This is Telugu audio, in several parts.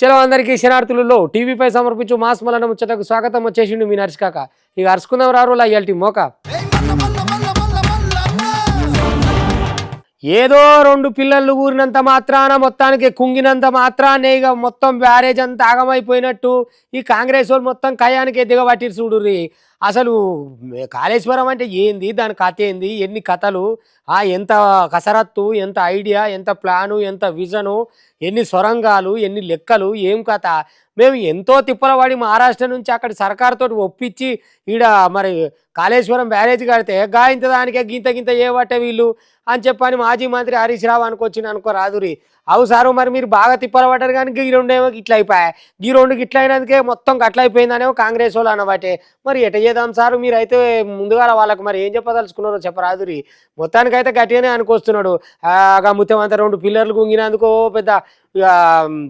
చలో అందరికీ శనార్థులలో టీవీపై సమర్పించు మాస్ మలన ముచ్చటకు స్వాగతం. వచ్చేసిండు మీ నర్స్ కాక. ఇక అరుచుకుందాం రారు అయ్యాల్టి మోక. ఏదో రెండు పిల్లలు ఊరినంత మాత్రాన మొత్తానికి కుంగినంత మాత్రానే ఇక మొత్తం బ్యారేజ్ అంతా ఆగమైపోయినట్టు ఈ కాంగ్రెస్ వాళ్ళు మొత్తం కయానికి దిగబట్టి చూడుర్రి. అసలు కాళేశ్వరం అంటే ఏంది, దాని కథ ఏంది, ఎన్ని కథలు, ఎంత కసరత్తు, ఎంత ఐడియా, ఎంత ప్లాను, ఎంత విజను, ఎన్ని సొరంగాలు, ఎన్ని లెక్కలు, ఏం కథ. మేము ఎంతో తిప్పలవాడి మహారాష్ట్ర నుంచి అక్కడ సర్కారుతో ఒప్పించి ఈడ మరి కాళేశ్వరం బ్యారేజ్ కడితే ఇంత దానికే గింత గింత చేయబట్టే వీళ్ళు అని చెప్పని మాజీ మంత్రి హరీష్ రావు అనుకొచ్చింది అనుకోరాదురి. అవు సారు మరి మీరు బాగా తిప్పలబడ్డారు కానీ ఈ రెండేమో ఇట్లా అయిపోయాయి, ఈ రెండు ఇట్లా అయినందుకే మొత్తం గట్ల అయిపోయిందనేమో కాంగ్రెస్ వాళ్ళు అనబట్టే. మరి ఎట చేద్దాం సారు, మీరైతే ముందుగా వాళ్ళకు మరి ఏం చెప్పదలుచుకున్నారో చెప్పరాదురి. మొత్తానికైతే గట్టిగానే అనుకొస్తున్నాడు. మొత్తం అంతా రెండు పిల్లర్లు గుంగినందుకో పెద్ద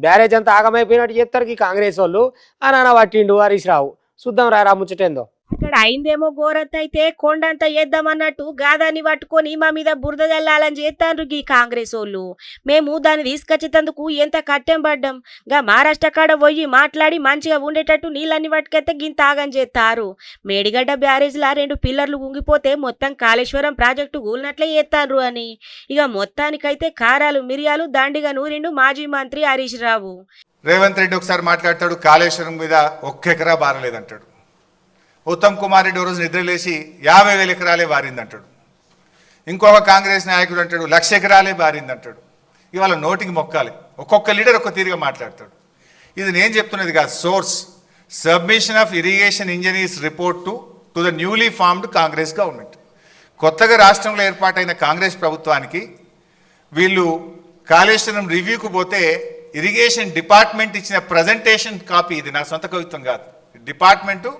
బ్యారేజ్ అంతా ఆగమైపోయినట్టు చెప్తారు ఈ కాంగ్రెస్ వాళ్ళు అని అనబట్టిండు హరీష్ రావు. చూద్దాం రా ముచ్చటేందో. అక్కడ అయిందేమో ఘోరత్ అయితే కొండంతా వేద్దామన్నట్టు గాదాన్ని పట్టుకొని మా మీద బురద జల్లాలని చేస్తాండ్రు ఈ కాంగ్రెస్ వాళ్ళు. మేము దాన్ని తీసుకొచ్చేందుకు ఎంత కట్టెం పడ్డాం. మహారాష్ట్ర కాడ పోయి మాట్లాడి మంచిగా ఉండేటట్టు నీళ్ళన్ని పట్టుకెత్తే గింత ఆగం చేస్తారు. మేడిగడ్డ బ్యారేజ్లా 2 పిల్లర్లు ఉంగిపోతే మొత్తం కాళేశ్వరం ప్రాజెక్టు కూలినట్లే చేస్తాండ్రు అని ఇక మొత్తానికైతే కారాలు మిరియాలు దండిగా నూరిండు మాజీ మంత్రి హరీష్ రావు. రేవంత్ రెడ్డి ఒకసారి మాట్లాడతాడు, కాళేశ్వరం మీద ఒక్క ఎకరా బారలేదంటాడు. ఉత్తమ్ కుమార్ రెడ్డి రోజు నిద్రలేసి 50,000 ఎకరాలే బారిందంటాడు. ఇంకొక కాంగ్రెస్ నాయకుడు అంటాడు 1,00,000 ఎకరాలే బారిందంటాడు. ఇవాళ నోటికి మొక్కాలి, ఒక్కొక్క లీడర్ ఒక్క తీరుగా మాట్లాడతాడు. ఇది నేను చెప్తున్నది కాదు, source submission of irrigation engineers report to the newly formed Congress government. కొత్తగా రాష్ట్రంలో ఏర్పాటైన కాంగ్రెస్ ప్రభుత్వానికి వీళ్ళు కాళేశ్వరం రివ్యూకు పోతే ఇరిగేషన్ డిపార్ట్మెంట్ ఇచ్చిన ప్రజెంటేషన్ కాపీ, ఇది నా సొంత కవిత్వం కాదు, డిపార్ట్మెంటు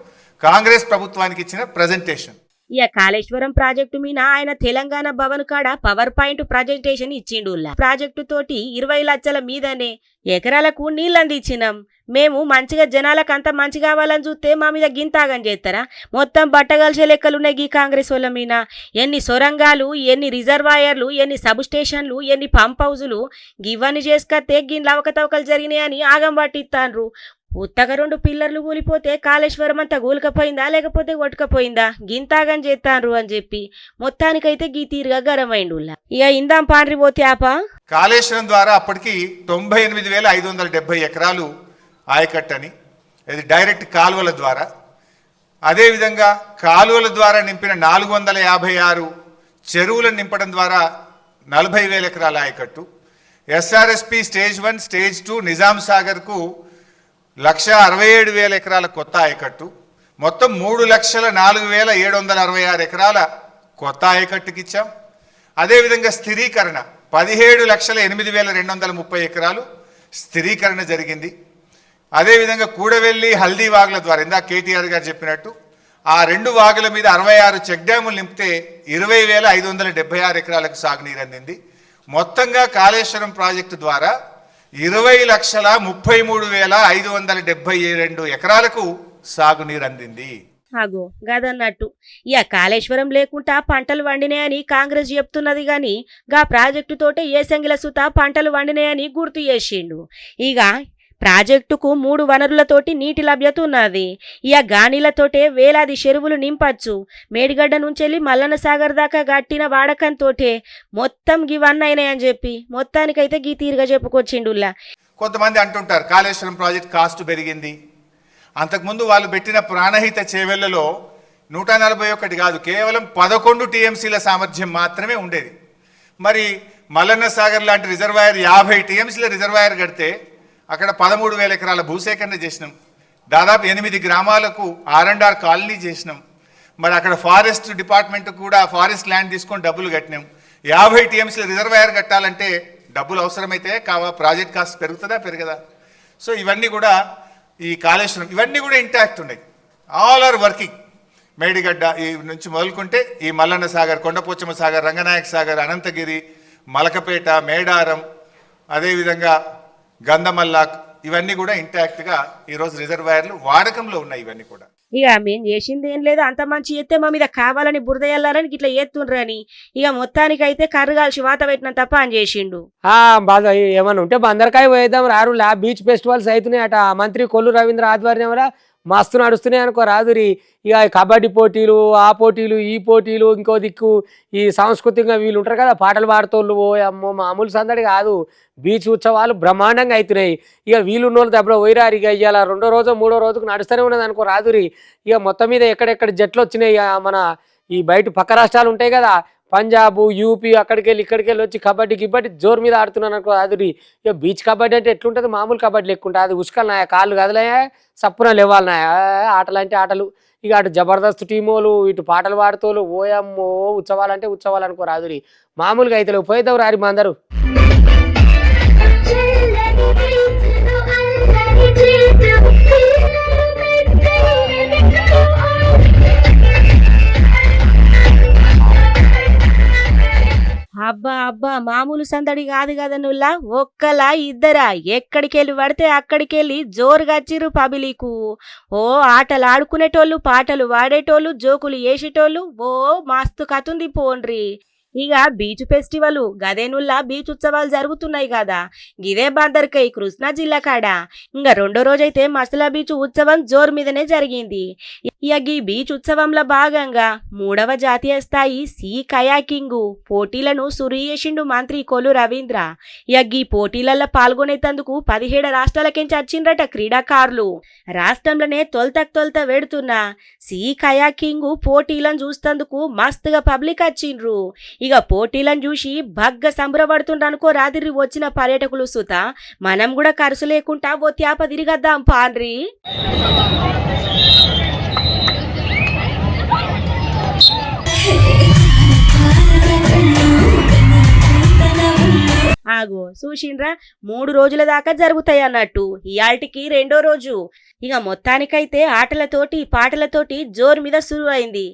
కాంగ్రెస్ ప్రభుత్వానికి ఇచ్చిన ప్రజెంటేషన్. ఇక కాళేశ్వరం ప్రాజెక్టు మీద ఆయన తెలంగాణ భవన్ కాడ పవర్ పాయింట్ ప్రజెంటేషన్ ఇచ్చిండు. ప్రాజెక్టు తోటి 20 లక్షల మీదనే ఎకరాలకు నీళ్ళు అందించినాం. మేము మంచిగా జనాలకు అంత మంచి కావాలని చూస్తే మా మీద గింతాగం చేస్తారా? మొత్తం బట్టగలిసే లెక్కలున్నాయి ఈ కాంగ్రెస్ వాళ్ళ మీద. ఎన్ని సొరంగాలు, ఎన్ని రిజర్వాయర్లు, ఎన్ని సబ్ స్టేషన్లు, ఎన్ని పంప్ హౌజులు ఇవన్నీ చేసుకొస్తే గిన్నె అవకతవకలు జరిగినాయని ఆగం పట్టిస్తాండ్రు. ఉత్తగా 2 పిల్లర్లు కూలిపోతే కాళేశ్వరం అంతా కూలికపోయిందా లేకపోతే కొట్టుకపోయిందా గింతాగం చేస్తాండ్రు అని చెప్పి మొత్తానికైతే గీ తీరుగా గరమైండు. ఇక ఇందాం పాండ్రి పోతే కాళేశ్వరం ద్వారా అప్పటికి 98,570 ఎకరాలు ఆయకట్టని, ఇది డైరెక్ట్ కాలువల ద్వారా. అదేవిధంగా కాలువల ద్వారా నింపిన 456 చెరువులను నింపడం ద్వారా 40,000 ఎకరాల ఆయకట్టు. ఎస్ఆర్ఎస్పి స్టేజ్ 1 స్టేజ్ 2 నిజాం సాగర్కు 1,67,000 ఎకరాల కొత్త ఆయకట్టు. మొత్తం 3,04,766 ఎకరాల కొత్త ఆయకట్టుకి ఇచ్చాం. అదేవిధంగా స్థిరీకరణ 17,08,230 ఎకరాలు స్థిరీకరణ జరిగింది. అదేవిధంగా కూడవెల్లి హల్దీ వాగుల ద్వారా ఇందా కేటీఆర్ గారు చెప్పినట్టు ఆ 2 వాగుల మీద 66 చెక్ డ్యాములు నింపితే 20,576 ఎకరాలకు సాగునీరు అందింది. మొత్తంగా కాళేశ్వరం ప్రాజెక్టు ద్వారా 20,33,572 ఎకరాలకు సాగునీరు అందింది. అగో గదన్నట్టు ఇక కాళేశ్వరం లేకుండా పంటలు వండినాయని కాంగ్రెస్ చెప్తున్నది గాని ప్రాజెక్టు తోటే ఏసంగిల సుత పంటలు వండినాయని గుర్తు చేసిండు. ఇక ప్రాజెక్టుకు 3 వనరులతోటి నీటి లభ్యత ఉన్నది. ఇక గానీలతోటే వేలాది చెరువులు నింపచ్చు. మేడిగడ్డ నుంచి మల్లన్న సాగర్ దాకా గట్టిన వాడకంతోటే మొత్తం గివన్నైనాయని చెప్పి మొత్తానికైతే గీ తీరుగా చెప్పుకొచ్చిండుల్లా. కొంతమంది అంటుంటారు కాళేశ్వరం ప్రాజెక్ట్ కాస్ట్ పెరిగింది. అంతకుముందు వాళ్ళు పెట్టిన ప్రాణహిత చేవెళ్లలో 141 కాదు, కేవలం 11 టీఎంసీల సామర్థ్యం మాత్రమే ఉండేది. మరి మల్లన్న సాగర్ లాంటి రిజర్వాయర్ 50 టీఎంసీల రిజర్వాయర్ కడితే అక్కడ 13,000 ఎకరాల భూసేకరణ చేసినాం. దాదాపు 8 గ్రామాలకు R&R కాలనీ చేసినాం. మరి అక్కడ ఫారెస్ట్ డిపార్ట్మెంట్ కూడా ఫారెస్ట్ ల్యాండ్ తీసుకొని డబ్బులు కట్టినాం. 50 టీఎంసీల రిజర్వాయర్ కట్టాలంటే డబ్బులు అవసరమైతే ప్రాజెక్ట్ కాస్ట్ పెరుగుతుందా పెరగదా? సో ఇవన్నీ కూడా ఈ కాళేశ్వరం ఇవన్నీ కూడా ఇంటాక్ట్ ఉన్నాయి. All are working. మేడిగడ్డ ఈ నుంచి మొదలుకుంటే ఈ మల్లన్న సాగర్, కొండపోచమ్మ సాగర్, రంగనాయక సాగర్, అనంతగిరి, మలకపేట, మేడారం, అదేవిధంగా గంధమల్లాక్, ఇవన్నీ కూడా ఇంటాక్ట్గా ఈరోజు రిజర్వాయర్లు వాడకంలో ఉన్నాయి. ఇవన్నీ కూడా ఇక మేము చేసింది ఏం లేదు, అంత మంచి ఎత్తే మా మీద కావాలని బురద ఎల్లాలని ఇట్లా ఎత్తుండ్రని ఇక మొత్తానికైతే కర్రు కాల్చి వాత పెట్టినంత పని చేసిండు. బాధ ఏమన్నా ఉంటే బందరకాయ పోయేద్దాం రారు బీచ్ ఫెస్టివల్స్ అవుతున్నాయి అట. మంత్రి కొల్లు రవీంద్ర ఆధ్వర్యంలో మస్తు నడుస్తున్నాయి అనుకో రాదురి. ఇక కబడ్డీ పోటీలు, ఆ పోటీలు, ఈ పోటీలు, ఇంకో దిక్కు ఈ సాంస్కృతికంగా వీళ్ళు ఉంటారు కదా పాటలు పాడుతోళ్ళు, అమ్మో మామూలు సందడి కాదు. బీచ్ ఉత్సవాలు బ్రహ్మాండంగా అవుతున్నాయి. ఇక వీళ్ళు ఉన్నోళ్ళు దెబ్బలో పోయిరారు. ఇక ఇవాళ 2వ రోజు 3వ రోజుకు నడుస్తూనే ఉన్నది అనుకో రాదురి. ఇక మొత్తం మీద ఎక్కడెక్కడ జట్లు వచ్చినాయి. ఇక మన ఈ బయట పక్క రాష్ట్రాలు ఉంటాయి కదా, పంజాబ్, యూపీ, అక్కడికి వెళ్ళి ఇక్కడికి వెళ్ళి వచ్చి కబడ్డీ గిబ్బడ్డీ జోరు మీద ఆడుతున్నాను అనుకో అది. ఇక బీచ్ కబడ్డీ అంటే ఎట్లుంటుంది, మామూలు కబడ్డీ ఎక్కుంటుంది. అది ఉసుకలున్నాయా, కాళ్ళు కదలయా, సప్పున లేవాలన్నాయా ఆటలు అంటే ఆటలు. ఇక అటు జబర్దస్త్ టీమోలు, ఇటు పాటలు పాడుతోలు, ఓయమ్మో ఉత్సవాలు అంటే ఉత్సవాలు అనుకో రాదురి. మామూలుగా అయితే పోయిద్దాం రారి మా అందరూ. అబ్బా అబ్బా మామూలు సందడి కాదు కదా నుల్లా. ఒక్కలా ఇద్దరా ఎక్కడికెళ్ళి పడితే అక్కడికెళ్ళి జోరుగా వచ్చిర్రు పబ్లికు. ఓ ఆటలు ఆడుకునేటోళ్ళు, పాటలు పాడేటోళ్ళు, జోకులు వేసేటోళ్ళు, ఓ మస్తు కతుంది పోండ్రి. ఇక బీచ్ ఫెస్టివల్ గదేనుల్లా బీచ్ ఉత్సవాలు జరుగుతున్నాయి కదా, గిదే బందర్కై కృష్ణా జిల్లా కాడ. ఇంకా 2వ రోజైతే మసలా బీచ్ ఉత్సవం జోరు మీదనే జరిగింది. ఇక ఈ బీచ్ ఉత్సవంలో భాగంగా 3వ జాతీయ స్థాయి సీ కయాకింగ్ పోటీలను సురు చేసిండు మంత్రి కొల్లు రవీంద్ర. ఇక ఈ పోటీలలో పాల్గొనేందుకు 17 రాష్ట్రాలకించి వచ్చిండ్రట క్రీడాకారులు. రాష్ట్రంలోనే తొలత వెడుతున్న సీ కయాకింగ్ పోటీలను చూస్తేందుకు మస్తుగా పబ్లిక్ వచ్చిండ్రు. ఇక పోటీలను చూసి బగ్గ సంబరపడుతుండ్రు అనుకో రాత్రి వచ్చిన పర్యాటకులు సుత. మనం కూడా ఖర్చు లేకుండా ఓ త్యాప తిరిగద్దాం పాండ్రి. ఆగో చూసిండ్రా, 3 రోజుల దాకా జరుగుతాయి అన్నట్టు. ఇయాల్టికి 2వ రోజు. ఇక మొత్తానికైతే ఆటలతోటి పాటలతోటి జోరు మీద సురు అయింది.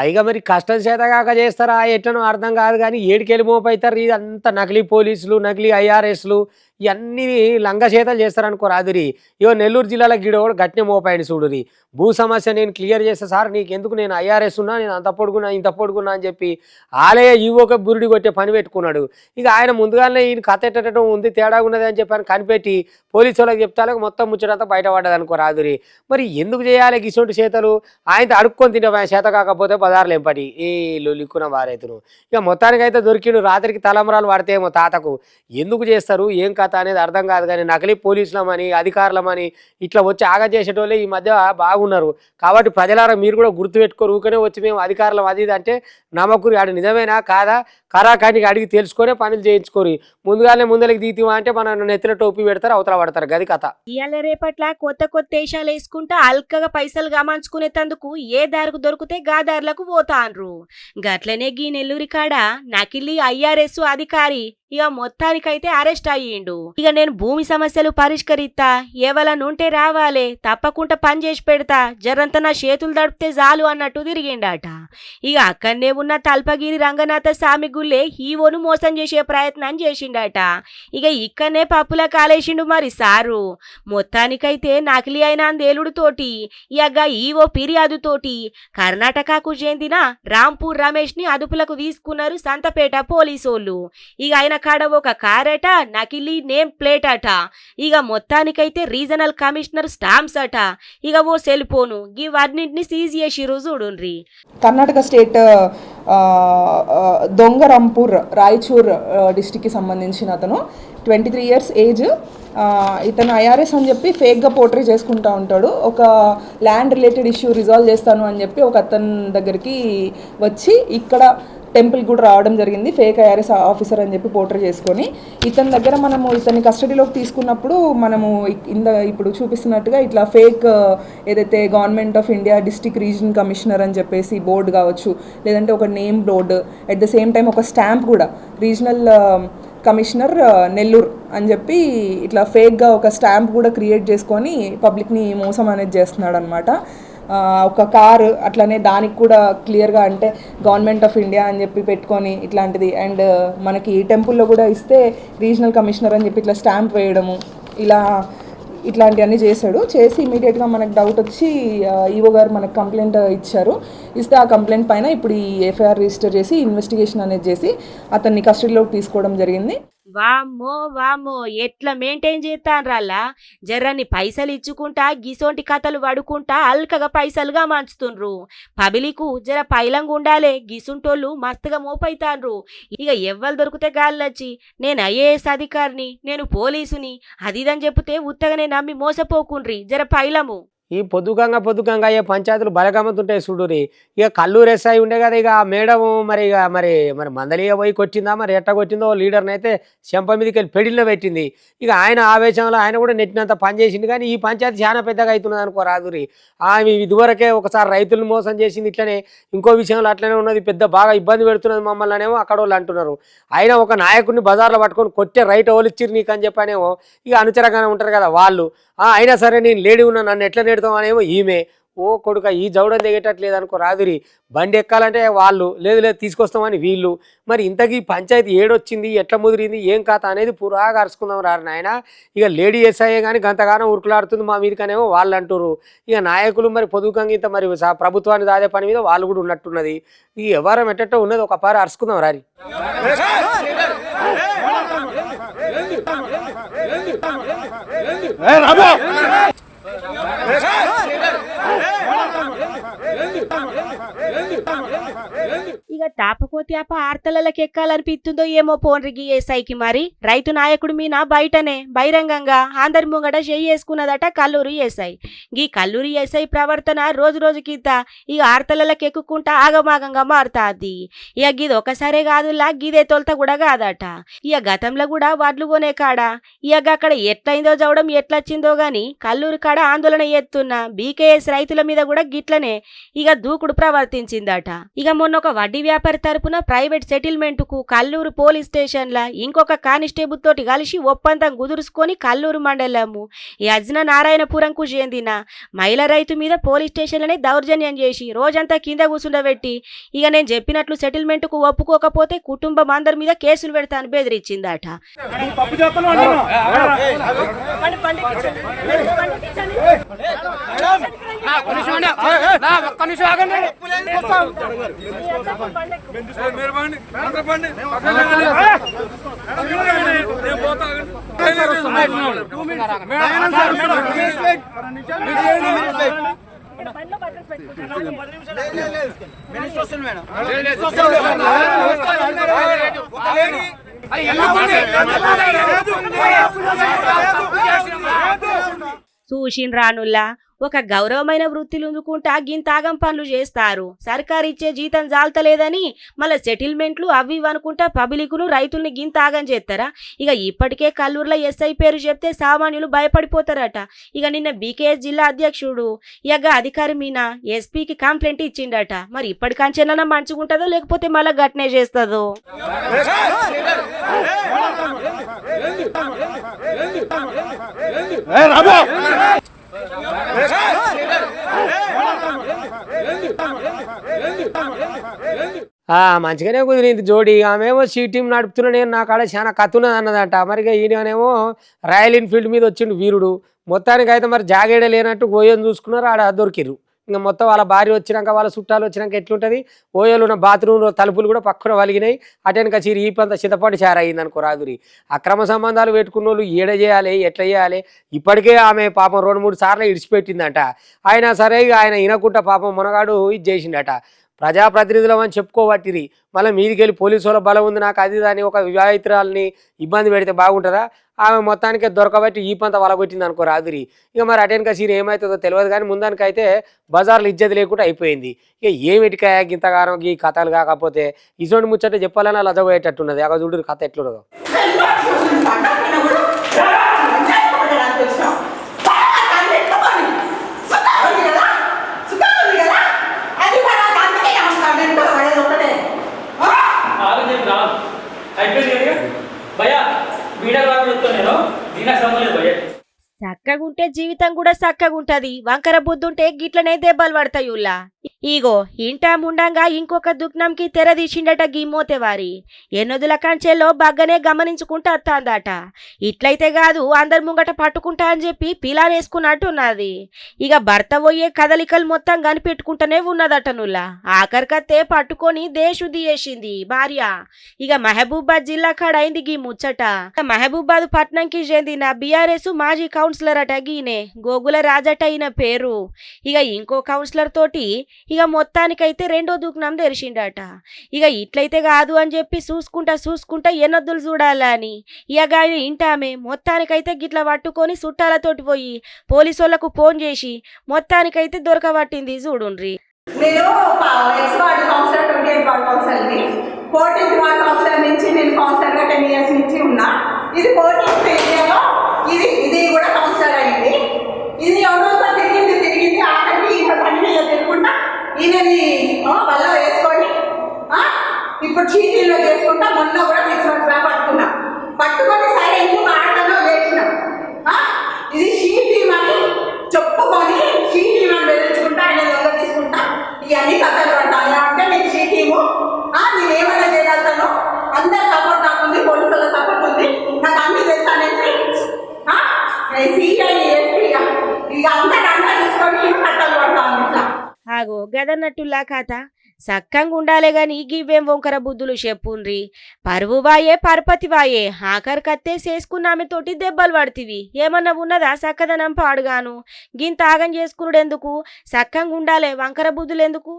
ఇక మరి కష్టం చేతగాక చేస్తారా ఎట్లనో అర్థం కాదు. కానీ ఏడికెళ్ళి మోపవుతారు. ఇదంతా నకిలీ పోలీసులు, నకిలీ ఐఆర్ఎస్లు, ఇవన్నీ లంగచేతలు చేస్తారనుకో రాదురి. ఇగో నెల్లూరు జిల్లాలో గిడోడు గట్టినే మోపాయని చూడురి. భూ సమస్య నేను క్లియర్ చేస్తా సార్, నీకెందుకు, నేను ఐఆర్ఎస్ ఉన్నా, నేను అంత పొడుగున్నా ఇంత పొడుగున్నా అని చెప్పి ఆలయ ఈవోక బురుడి కొట్టే పని పెట్టుకున్నాడు. ఇక ఆయన ముందుగానే ఈయన కథ ఎట్టడం ఉంది, తేడా ఉన్నది అని చెప్పి కనిపెట్టి పోలీసు వాళ్ళకి చెప్తాలకు మొత్తం ముచ్చటంతా బయటపడ్డది అనుకో రాదురి. మరి ఎందుకు చేయాలి గిసొంటి చేతలు? ఆయనతో అడుక్కొని తింటే చేత కాకపోతే పదార్లు ఎంపటి ఏ లిక్కున వారైతును. ఇక మొత్తానికైతే దొరికిండు. రాత్రికి తలంబరాలు పడితేమో తాతకు. ఎందుకు చేస్తారు ఏం కథ అనేది అర్థం కాదు. కానీ నకిలీ పోలీసులమని, అధికారులమని ఇట్లా వచ్చి ఆగా చేసేటోళ్ళే ఈ మధ్య బాగున్నారు. కాబట్టి ప్రజలారా మీరు కూడా గుర్తుపెట్టుకోరు. ఊకనే వచ్చి మేము అధికారులం అది ఇది అంటే నమ్మకూరి. ఆడు నిజమేనా కాదా కరాకానికి అడిగి తెలుసుకొని పనులు చేయించుకోరు. ముందలకి దీతివా అంటే మన నెత్తిన టోపీ పెడతారు, అవతల పడతారు. గది కథ. ఇయాల రేపట్ల కొత్త వేషాలు వేసుకుంటా అల్కగా పైసలు గమాంచుకునేందుకు ఏ దారికి దొరికితే గా దారులకు పోతాన్రు. గట్లనే గీ నెల్లూరి కాడ నకిలీ ఐఆర్ఎస్ అధికారి ఇక మొత్తానికైతే అరెస్ట్ అయ్యిండు. ఇక నేను భూమి సమస్యలు పరిష్కరిస్తా, ఎవలనుంటే రావాలే, తప్పకుండా పని చేసి పెడతా, జరంత నా చేతులు దడిపితే చాలు అన్నట్టు తిరిగిండట. ఇక అక్కడనే ఉన్న తల్పగిరి రంగనాథ స్వామి గుళ్ళే ఈవోను మోసం చేసే ప్రయత్నం చేసిండట. ఇక ఇక్కడనే పప్పుల కాలేసిండు మరి సారు. మొత్తానికైతే నకిలీ అయిన అందేలుడుతోటి ఇక ఈవో ఫిర్యాదుతోటి కర్ణాటకకు చెందిన రాంపూర్ రమేష్ ని అదుపులకు తీసుకున్నారు సంతపేట పోలీసోళ్ళు. ఇక ఆయన కాడ ఒక కారట, నకిలీ నేమ్ ప్లేట్ అట. ఇక మొత్తానికైతే రీజనల్ కమిషనర్ స్టాంప్స్ అట. ఇక ఓ సెల్ ఫోను ఇవన్నింటిని సీజ్ చేసిరు చూడుండ్రి. కర్ణాటక స్టేట్ దొంగరంపూర్ రాయచూర్ డిస్టిక్కి సంబంధించిన అతను 23 years ఏజ్. ఇతను ఐఆర్ఎస్ అని చెప్పి ఫేక్గా పోర్ట్రే చేసుకుంటూ ఉంటాడు. ఒక ల్యాండ్ రిలేటెడ్ ఇష్యూ రిజాల్వ్ చేస్తాను అని చెప్పి ఒక అతని దగ్గరికి వచ్చి ఇక్కడ టెంపుల్ కూడా రావడం జరిగింది. ఫేక్ ఐఆర్ఎస్ ఆఫీసర్ అని చెప్పి పోర్ట్రే చేసుకొని ఇతని దగ్గర మనము ఇతన్ని కస్టడీలోకి తీసుకున్నప్పుడు మనము ఇప్పుడు చూపిస్తున్నట్టుగా ఇట్లా ఫేక్ ఏదైతే government of India district reason commissioner అని చెప్పేసి బోర్డు కావచ్చు, లేదంటే ఒక name board, at the same time ఒక స్టాంప్ కూడా రీజనల్ కమిషనర్ నెల్లూరు అని చెప్పి ఇట్లా ఫేక్గా ఒక స్టాంప్ కూడా క్రియేట్ చేసుకొని పబ్లిక్ని మోసం అనేది చేస్తున్నాడు అనమాట. ఒక కారు అట్లనే దానికి కూడా క్లియర్గా అంటే గవర్నమెంట్ ఆఫ్ ఇండియా అని చెప్పి పెట్టుకొని ఇట్లాంటిది. అండ్ మనకి టెంపుల్లో కూడా ఇస్తే రీజనల్ కమిషనర్ అని చెప్పి ఇట్లా స్టాంప్ వేయడము, ఇట్లాంటివన్నీ చేసి ఇమీడియట్గా మనకు డౌట్ వచ్చి ఈవో గారు మనకు కంప్లైంట్ ఇచ్చారు. ఇస్తే ఆ కంప్లైంట్ పైన ఇప్పుడు ఈ ఎఫ్ఐఆర్ రిజిస్టర్ చేసి ఇన్వెస్టిగేషన్ అనేది చేసి అతన్ని కస్టడీలోకి తీసుకోవడం జరిగింది. వామ్మో ఎట్లా మెయింటైన్ చేస్తాన్రాళ్ళ, జర్రని పైసలు ఇచ్చుకుంటా గిసోంటి కథలు పడుకుంటా అల్కగా పైసలుగా మంచుతుండ్రు. పబ్లికు జర పైలంగా ఉండాలే, గిసుంటోళ్ళు మస్తుగా మోపైతాన్రు. ఇక ఎవ్వరు దొరికితే గాళ్ళొచ్చి నేను ఐఏఎస్ అధికారిని, నేను పోలీసుని అది ఇదని చెప్తే ఉత్తగానే నమ్మి మోసపోకుండ్రి, జర పైలము. ఈ పొద్దుగంగా అయ్యే పంచాయతీలు బలగమ్ముతుంటాయి చూడురి. ఇక కల్లూరు ఎస్ఐ ఉండే కదా, ఇక ఆ మేడం మరి మందలిగా పోయి కొట్టిందా, మరి ఎట్ట కొట్టిందో లీడర్ని అయితే చెంప మీదకి వెళ్ళి పెడిలో పెట్టింది. ఇక ఆయన ఆవేశంలో ఆయన కూడా నెట్టినంత పని చేసింది. కానీ ఈ పంచాయతీ చాలా పెద్దగా అవుతున్నది అనుకో రాదురి. ఆమె ఇదివరకే ఒకసారి రైతులను మోసం చేసింది, ఇట్లనే ఇంకో విషయంలో అట్లనే ఉన్నది, పెద్ద బాగా ఇబ్బంది పెడుతున్నది మమ్మల్ని అనేమో అక్కడ వాళ్ళు అంటున్నారు. ఆయన ఒక నాయకుడిని బజార్లో పట్టుకొని కొట్టే రైట్ ఓలిచ్చిరు నీకు అని చెప్పనేమో ఇక అనుచరంగానే ఉంటారు కదా వాళ్ళు. అయినా సరే నేను లేడీ ఉన్నా, నన్ను ఎట్లా నెడతాం అనేమో ఈమె. ఓ కొడుక ఈ జౌడం దిగేటట్లేదు అనుకో రాదురి. బండి ఎక్కాలంటే వాళ్ళు లేదు తీసుకొస్తామని వీళ్ళు. మరి ఇంతకీ పంచాయతీ ఏడొచ్చింది, ఎట్లా ముదిరింది, ఏం కథ అనేది పురాగా అరుచుకుందాం రారు నాయన. ఇక లేడీ ఎస్ఐఏ కానీ గంతగానం ఉరుకులాడుతుంది మా మీదకనేమో వాళ్ళు అంటారు. ఇక నాయకులు మరి పొదుగుకంగా ఇంత మరి ప్రభుత్వాన్ని దాదే పని మీద వాళ్ళు కూడా ఉన్నట్టున్నది. ఈ వ్యవహారం ఎట్టో ఉన్నది, ఒక పారి అరుచుకుందాం రారి. ఇక తాపకోత్యాప ఆర్తలకి ఎక్కాలనిపిస్తుందో ఏమో పోన్రికి ఏసైకి. మరి రైతు నాయకుడు మీన బయటనే బహిరంగంగా అందరి ముంగట చేసుకున్నదట కల్లూరు ఏసై. గీ కల్లూరు ఏసై ప్రవర్తన రోజు రోజుకింత ఇక ఆర్తలకి ఎక్కుకుంటా ఆగమాగంగా మారుతాది. ఇక గిది ఒకసారే కాదులా, గిదే తొలత కూడా కాదట. ఇక గతంలో కూడా వడ్లు కొనే కాడ ఇక అక్కడ ఎట్లయిందో చవడం ఎట్లొచ్చిందో గాని కల్లూరు కాడ ఆందోళన ఎత్తున్న బీకేఎస్ రైతుల మీద కూడా గిట్లనే ఇక దూకుడు ప్రవర్తించిందట. ఇక మొన్న ఒక వడ్డీ వ్యాపారి తరపున ప్రైవేట్ సెటిల్మెంట్ కు కల్లూరు పోలీస్ స్టేషన్ లా ఇంకొక కానిస్టేబుల్ తోటి కలిసి ఒప్పందం కుదుర్చుకొని కల్లూరు మండలము ఈ అజ్న నారాయణపురంకు చెందిన మహిళ రైతు మీద పోలీస్ స్టేషన్లనే దౌర్జన్యం చేసి రోజంతా కింద కూర్చుండబెట్టి ఇక నేను చెప్పినట్లు సెటిల్మెంట్ కు ఒప్పుకోకపోతే కుటుంబం అందరి మీద కేసులు పెడతాను బెదిరించిందట. చూసిండ్రానుల్లా ఒక గౌరవమైన వృత్తిలు ఉందుకుంటా గింతాగం పనులు చేస్తారు. సర్కారు ఇచ్చే జీతం జాలతలేదని మళ్ళీ సెటిల్మెంట్లు అవి అనుకుంటా పబ్లిక్ను రైతుల్ని గింతాగం చేస్తారా? ఇక ఇప్పటికే కల్లూరులో ఎస్ఐ పేరు చెప్తే సామాన్యులు భయపడిపోతారట. ఇక నిన్న బీకేఎస్ జిల్లా అధ్యక్షుడు ఇక అధికారి మీన ఎస్పీకి కంప్లైంట్ ఇచ్చిండట. మరి ఇప్పటికంచెన్నా మంచిగుంటుందో లేకపోతే మళ్ళీ గట్నే చేస్తుందో. మంచిగానే కుదిరింది జోడి. ఆమెమో సీ టీం నడుపుతున్నా, నేను నా కాడ చాలా కత్తున్నది అన్నదంట. మరిగా ఈయనేమో రాయల్ ఎన్ఫీల్డ్ మీద వచ్చిండు వీరుడు. మొత్తానికి అయితే మరి జాగేడే లేనట్టు ఓయోని చూసుకున్నారు, ఆడ దొరికిరు. ఇంకా మొత్తం వాళ్ళ భార్య వచ్చినాక వాళ్ళ చుట్టాలు వచ్చినాక ఎట్లుంటుంది, ఓయోలు ఉన్న బాత్రూంలో తలుపులు కూడా పక్కన వలిగినాయి. అటెనక చీరి ఈ పంత చింతపాటు చేరయింది అనుకో రాదురి. అక్రమ సంబంధాలు పెట్టుకున్న వాళ్ళు ఏడ చేయాలి, ఎట్లా చేయాలి? ఇప్పటికే ఆమె పాపం 2-3 సార్లు ఇడిచిపెట్టిందట. అయినా సరే ఆయన వినకుండా పాపం మునగాడు ఇది చేసిండట. ప్రజాప్రతినిధులం అని చెప్పుకోబట్టిరి, మళ్ళీ మీదికి వెళ్ళి పోలీసు వాళ్ళ బలం ఉంది నాకు అది దాన్ని ఒక వివాహితురాలని ఇబ్బంది పెడితే బాగుంటుందా? ఆమె మొత్తానికి దొరకబట్టి ఈ పంత వలగొట్టింది అనుకో రాదురి. ఇక మరి అటెనక సీన్ ఏమవుతుందో తెలియదు, కానీ ముందానికైతే బజార్లు ఇజ్జతి లేకుండా అయిపోయింది. ఇక ఏమిటికాయ గింతగానం ఈ కథలు కాకపోతే ఇటువంటి ముచ్చట చెప్పాలన్నా లజపోయేటట్టున్నది. అక్కడ చూడు కథ ఎట్లున్నదో. భయ వీడియో నేను దీనికి సంబంధం లేదు భయ. చక్కగుంటే జీవితం కూడా చక్కగుంటది, వంకర బుద్ధుంటే గిట్లనే దెబ్బలు పడతాయుల్లా. ఇగో ఇంటా ముండంగా ఇంకొక దుఃఖంకి తెరదీసిండట గీమోతేవారి. ఎన్నొదుల కంచెల్లో బగ్గనే గమనించుకుంటా అత్తాందట. ఇట్లయితే కాదు అందరి ముంగట పట్టుకుంటా అని చెప్పి పిలానేసుకున్నట్టున్నది. ఇక భర్త పోయే కదలికలు మొత్తం కనిపెట్టుకుంటూనే ఉన్నదట నుల్లా. ఆఖరికత్తే పట్టుకొని దేశుద్ధి చేసింది భార్య. ఇక మహబూబాద్ జిల్లా కాడైంది గీ ముచ్చట. మహబూబాద్ పట్నంకి చెందిన బీఆర్ఎస్ మాజీ కౌన్సిలర్ అట గీనే గోగుల రాజట అయిన పేరు. ఇక ఇంకో కౌన్సిలర్ తోటి ఇక మొత్తానికైతే రెండో దుఃఖం తెరిచిండట. ఇక ఇట్లయితే కాదు అని చెప్పి చూసుకుంటా ఎన్నొద్దులు చూడాలని ఇక ఆయన ఇంటామే మొత్తానికైతే గిట్ల పట్టుకొని చుట్టాలతోటి పోయి పోలీసులకు ఫోన్ చేసి మొత్తానికైతే దొరకబట్టింది చూడుండ్రి. నేను ఎక్స్ వార్డ్ కౌన్సిలర్ 28 వార్డ్ కౌన్సిలర్ని. 14th వార్డ్ కౌన్సిలర్ నుంచి నేను కౌన్సిలర్గా 10 years నుంచి ఉన్నా. ఇది 14th ఏరియాలో ఇది కూడా కౌన్సిలర్ అయింది. ఇది ఎవరోతో తిరిగింది ఆఖరికి ఈయన బండి తిరుగుకుంటా ఈయనని వల్ల వేసుకొని ఇప్పుడు చీటీలో చేసుకుంటా. మొన్న కూడా 6 months బ్యాక్ పట్టుకొని సరే ఎందుకు ఆటలో వేసినాం. ఇది షీటీ అని చెప్పుకొని షీటీ అని బెదిరించుకుంటా ఆయన దొంగ తీసుకుంటా ఇవన్నీ కథలు పడ్డాను. అంటే నేను షీటీము నేను ఏమైనా చేయగలుగుతాను, అందరు సపోర్ట్ నాకుంది, పోలీసుల సపోర్ట్ ఉంది, నాకు అన్ని తెలుసు అనేసి సిఐ ఎస్పీ ఇక అందరూ తీసుకొని కథలు పడతాను ఇట్లా. ఆగో గదన్నట్టులా కథ. సక్కంగా ఉండాలే గాని గివ్వేం వంకర బుద్ధులు చెప్పుండ్రి. పరువు వాయే పరపతి వాయే ఆఖరికత్తే చేసుకున్నామెతోటి దెబ్బలు పడుతుంది. ఏమన్నా ఉన్నదా సక్కదనం పాడుగాను. గింత ఆగం చేసుకున్నాడెందుకు, సక్కంగా ఉండాలే వంకర బుద్ధులు ఎందుకు.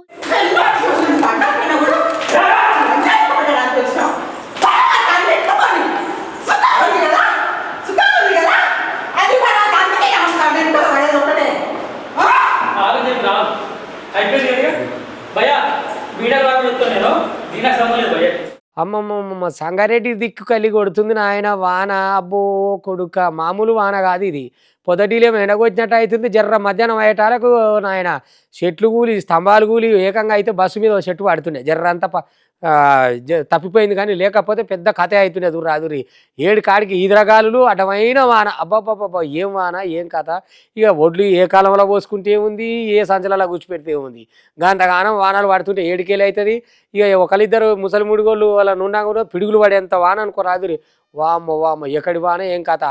అమ్మమ్మ సంగారెడ్డి దిక్కు కలిగి కొడుతుంది నాయన వాన. అబ్బో కొడుక మామూలు వాన కాదు ఇది. పొదటిలేమో ఎండగొచ్చినట్టు అవుతుంది. జర్ర మధ్యాహ్నం అయ్యేటాలకు నాయన చెట్లు కూలి స్తంభాలు కూలి ఏకంగా అయితే బస్సు మీద చెట్టు పడుతుండే. జర్ర అంతా తప్పిపోయింది కానీ లేకపోతే పెద్ద కథ అవుతుండే. దుర్రాదురి 7 కాడికి ఈదరగాలులు అడ్డమైన వాన. అబ్బాబ్బాబ్బా ఏం వాన ఏం కథ. ఇక ఒడ్లు ఏ కాలంలో పోసుకుంటే ఏముంది, ఏ సంచలలో కూర్చిపెడితే ఏముంది. గంతగానం వానాలు పడుతుంటే 7 కేలు అవుతుంది. ఇక ఒకరిద్దరు ముసలి ముడిగోళ్ళు వాళ్ళ నుండా కూడా పిడుగులు పడేంత వాన అనుకో రాదురి. వామ్మ ఎక్కడి వాన ఏం కథ.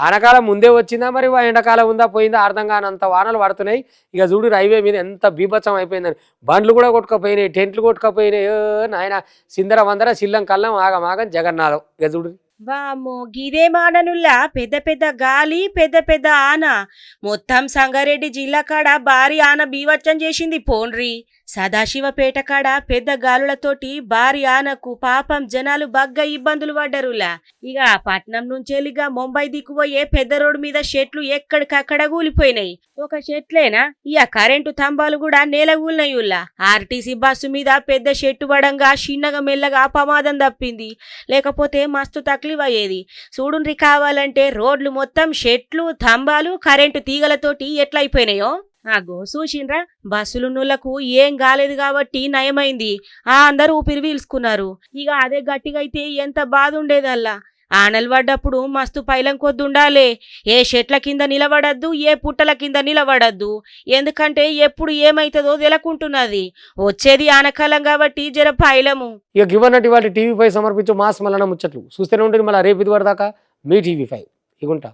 ఆనకాలం ముందే వచ్చిందా మరి ఎండాకాలం ఉందా పోయిందా అర్థం కానంత వానలు పడుతున్నాయి. ఇక చూడు రైవే మీద ఎంత బీభత్సం అయిపోయిందని. బండ్లు కూడా కొట్టుకపోయినాయి, టెంట్లు కొట్టుకపోయినాయి. నాయన సిందర వందర సిల్లం కల్లం ఆగమాగం జగన్నాథం. ఇక చూడు వామ్మో గిదేమాననుల్లా పెద్ద పెద్ద గాలి పెద్ద ఆన. మొత్తం సంగారెడ్డి జిల్లా కాడ భారీ ఆన బీవచ్చం చేసింది పోండ్రి. సదాశివపేట కాడ పెద్ద గాలులతోటి భారీ ఆనకు పాపం జనాలు బగ్గ ఇబ్బందులు పడ్డరులా. ఇక పట్నం నుంచెలిగా ముంబై దిక్కుపోయే పెద్ద రోడ్డు మీద చెట్లు ఎక్కడికక్కడ కూలిపోయినాయి. ఒక చెట్లేనా ఇక కరెంటు స్తంభాలు కూడా నేల కూలినాయుల్లా. ఆర్టీసీ బస్సు మీద పెద్ద చెట్టు పడంగా చిన్నగా మెల్లగా ప్రమాదం తప్పింది, లేకపోతే మస్తు తక్లీఫ్ అయ్యేది. చూడుండ్రి కావాలంటే రోడ్లు మొత్తం చెట్లు స్తంభాలు కరెంటు తీగలతోటి ఎట్లయిపోయినాయో. ఆగో చూసిండ్రా బస్సులున్నోళ్లకు ఏం కాలేదు కాబట్టి నయమైంది. అందరూ ఊపిరి పీల్చుకున్నారు. ఇక అదే గట్టిగా అయితే ఎంత బాధ ఉండేదల్లా. ఆనలు పడ్డప్పుడు మస్తు పైలం కొద్దుండాలే. ఏ చెట్ల కింద నిలబడద్దు, ఏ పుట్టల కింద నిలబడద్దు. ఎందుకంటే ఎప్పుడు ఏమైతుందో తెలకుంటున్నది. వచ్చేది ఆనకాలం కాబట్టి జర పైలము. ఇక గివన్నట్టు ఇవాళ టీవీ5 సమర్పించు మాస్ మల్లన్న ముచ్చట్లు చూస్తూనే ఉంటుంది. మళ్ళీ రేపు ఇది వరదాకా మీ టీవీ5 ఇగుంటా.